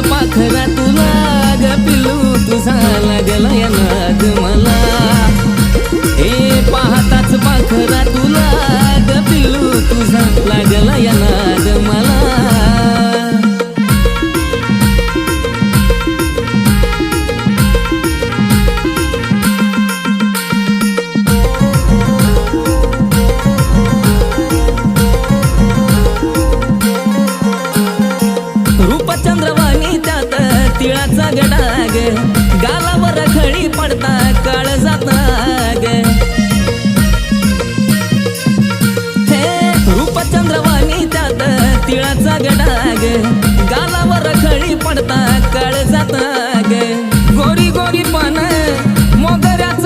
पाखरा तुला ग पिल्लू तुझा लागला या नाद मला हे पाहताच पाखरा तुला ग पिल्लू तुझा लागला या नाद मला रूपचंद्रवाणी त्यात तिळाचा गडाग गालावर खळी पडता काळ जाता ग हे रूपचंद्रवाणी त्यात तिळाचा गडाग गालावर खळी पडता काळ जाता